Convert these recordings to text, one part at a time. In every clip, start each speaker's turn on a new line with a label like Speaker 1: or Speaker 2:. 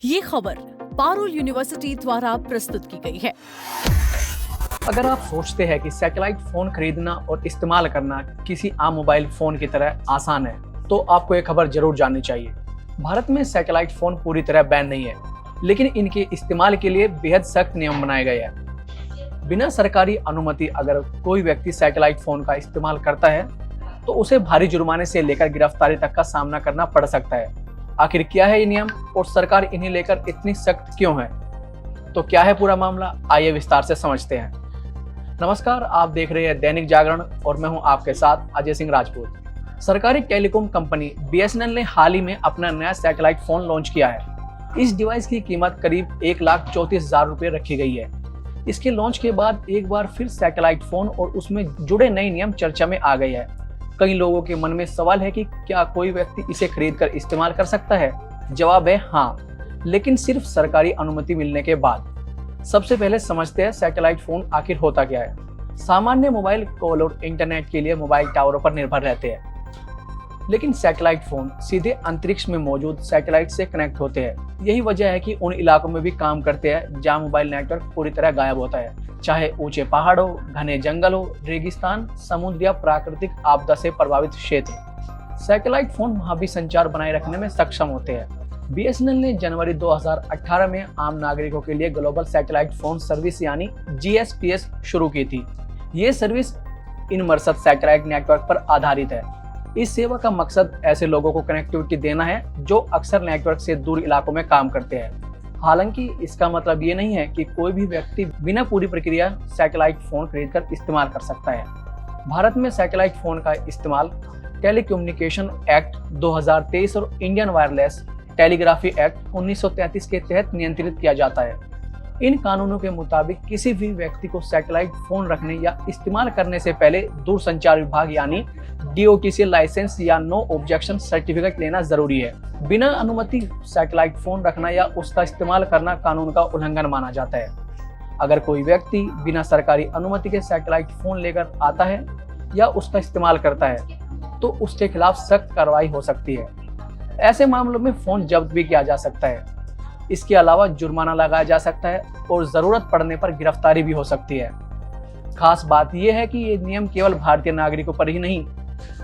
Speaker 1: ये खबर पारुल यूनिवर्सिटी द्वारा प्रस्तुत की गई है।
Speaker 2: अगर आप सोचते हैं कि सैटेलाइट फोन खरीदना और इस्तेमाल करना किसी आम मोबाइल फोन की तरह आसान है, तो आपको ये खबर जरूर जाननी चाहिए। भारत में सैटेलाइट फोन पूरी तरह बैन नहीं है, लेकिन इनके इस्तेमाल के लिए बेहद सख्त नियम बनाए गए हैं। बिना सरकारी अनुमति अगर कोई व्यक्ति सैटेलाइट फोन का इस्तेमाल करता है, तो उसे भारी जुर्माने से लेकर गिरफ्तारी तक का सामना करना पड़ सकता है। आखिर क्या है ये नियम और सरकार इन्हें लेकर इतनी सख्त क्यों है? तो क्या है पूरा मामला, आइए विस्तार से समझते हैं। नमस्कार, आप देख रहे हैं दैनिक जागरण और मैं हूं आपके साथ अजय सिंह राजपूत। सरकारी टेलीकॉम कंपनी BSNL ने हाल ही में अपना नया सैटेलाइट फोन लॉन्च किया है। इस डिवाइस की कीमत करीब 1,34,000 रुपये रखी गई है। इसके लॉन्च के बाद एक बार फिर सैटेलाइट फोन और उसमें जुड़े नए नियम चर्चा में आ गए हैं। कई लोगों के मन में सवाल है कि क्या कोई व्यक्ति इसे खरीदकर इस्तेमाल कर सकता है? जवाब है हाँ, लेकिन सिर्फ सरकारी अनुमति मिलने के बाद। सबसे पहले समझते हैं सैटेलाइट फोन आखिर होता क्या है। सामान्य मोबाइल कॉल और इंटरनेट के लिए मोबाइल टावरों पर निर्भर रहते हैं, लेकिन सैटेलाइट फोन सीधे अंतरिक्ष में मौजूद सैटेलाइट से कनेक्ट होते हैं। यही वजह है कि उन इलाकों में भी काम करते हैं जहां मोबाइल नेटवर्क पूरी तरह गायब होता है, चाहे ऊंचे पहाड़ हो, घने जंगल हो, रेगिस्तान, समुद्र या प्राकृतिक आपदा से प्रभावित क्षेत्र। सैटेलाइट फोन वहां भी संचार बनाए रखने में सक्षम होते हैं। BSNL ने जनवरी 2018 में आम नागरिकों के लिए ग्लोबल सैटेलाइट फोन सर्विस यानी GSPS शुरू की थी। ये सर्विस इनमर्सिव सैटेलाइट नेटवर्क पर आधारित है। इस सेवा का मकसद ऐसे लोगों को कनेक्टिविटी देना है जो अक्सर नेटवर्क से दूर इलाकों में काम करते हैं। हालांकि इसका मतलब ये नहीं है कि कोई भी व्यक्ति बिना पूरी प्रक्रिया सैटेलाइट फोन खरीदकर इस्तेमाल कर सकता है। भारत में सैटेलाइट फोन का इस्तेमाल टेलीकम्युनिकेशन एक्ट 2023 और इंडियन वायरलेस टेलीग्राफी एक्ट 1933 के तहत नियंत्रित किया जाता है। इन कानूनों के मुताबिक किसी भी व्यक्ति को सैटेलाइट फोन रखने या इस्तेमाल करने से पहले दूरसंचार विभाग यानी DOTC लाइसेंस या नो ऑब्जेक्शन सर्टिफिकेट लेना जरूरी है। बिना अनुमति सैटेलाइट फोन रखना या उसका इस्तेमाल करना कानून का उल्लंघन माना जाता है। अगर कोई व्यक्ति बिना सरकारी अनुमति के सैटेलाइट फोन लेकर आता है या उसका इस्तेमाल करता है, तो उसके खिलाफ सख्त कार्रवाई हो सकती है। ऐसे मामलों में फोन जब्त भी किया जा सकता है। इसके अलावा जुर्माना लगाया जा सकता है और जरूरत पड़ने पर गिरफ्तारी भी हो सकती है। खास बात यह है कि ये नियम केवल भारतीय नागरिकों पर ही नहीं,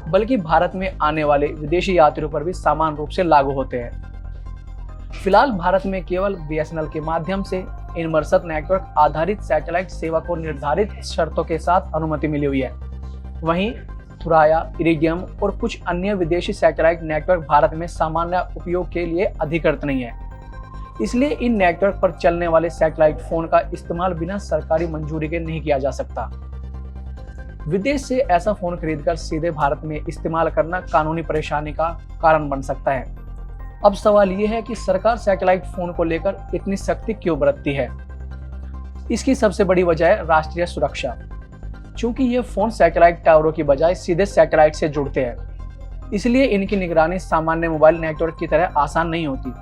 Speaker 2: बल्कि भारत में आने वाले विदेशी यात्रियों पर भी समान रूप से लागू होते हैं। फिलहाल भारत में केवल BSNL के माध्यम से इनमर्सिव नेटवर्क आधारित सैटेलाइट सेवा को निर्धारित शर्तों के साथ अनुमति मिली हुई है। वहीं थुराया, इरिडियम और कुछ अन्य विदेशी सैटेलाइट नेटवर्क भारत में सामान्य उपयोग के लिए अधिकृत नहीं है। इसलिए इन नेटवर्क पर चलने वाले सैटेलाइट फोन का इस्तेमाल बिना सरकारी मंजूरी के नहीं किया जा सकता। विदेश से ऐसा फोन खरीदकर सीधे भारत में इस्तेमाल करना कानूनी परेशानी का कारण बन सकता है। अब सवाल यह है कि सरकार सैटेलाइट फोन को लेकर इतनी सख्ती क्यों बरतती है? इसकी सबसे बड़ी वजह है राष्ट्रीय सुरक्षा। चूंकि ये फोन सैटेलाइट टावरों की बजाय सीधे सैटेलाइट से जुड़ते हैं, इसलिए इनकी निगरानी सामान्य मोबाइल नेटवर्क की तरह आसान नहीं होती।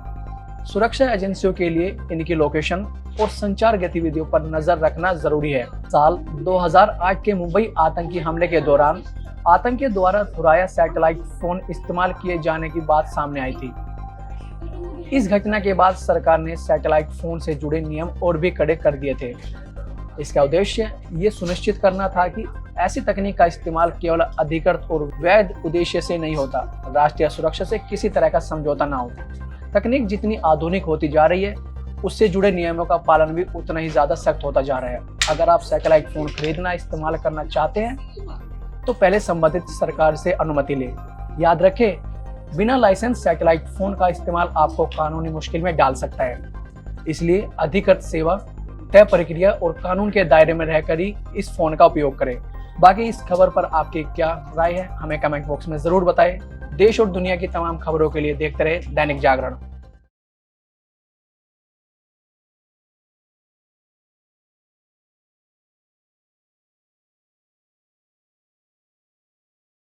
Speaker 2: सुरक्षा एजेंसियों के लिए इनकी लोकेशन और संचार गतिविधियों पर नजर रखना जरूरी है। साल 2008 के मुंबई आतंकी हमले के दौरान आतंकियों द्वारा थुराया सैटेलाइट फोन इस्तेमाल किए जाने की बात सामने आई थी। इस घटना के बाद सरकार ने सैटेलाइट फोन से जुड़े नियम और भी कड़े कर दिए थे। इसका उद्देश्य ये सुनिश्चित करना था कि ऐसी तकनीक का इस्तेमाल केवल अधिकृत और वैध उद्देश्य से नहीं होता, राष्ट्रीय सुरक्षा से किसी तरह का समझौता ना हो। तकनीक जितनी आधुनिक होती जा रही है, उससे जुड़े नियमों का पालन भी उतना ही ज्यादा सख्त होता जा रहा है। अगर आप सैटेलाइट फोन खरीदना इस्तेमाल करना चाहते हैं, तो पहले संबंधित सरकार से अनुमति लें। याद रखें, बिना लाइसेंस सैटेलाइट फोन का इस्तेमाल आपको कानूनी मुश्किल में डाल सकता है। इसलिए अधिकृत सेवा, तय प्रक्रिया और कानून के दायरे में रहकर ही इस फोन का उपयोग करें। बाकी इस खबर पर आपकी क्या राय है, हमें कमेंट बॉक्स में जरूर बताएं। देश और दुनिया की तमाम खबरों के लिए देखते रहे दैनिक जागरण।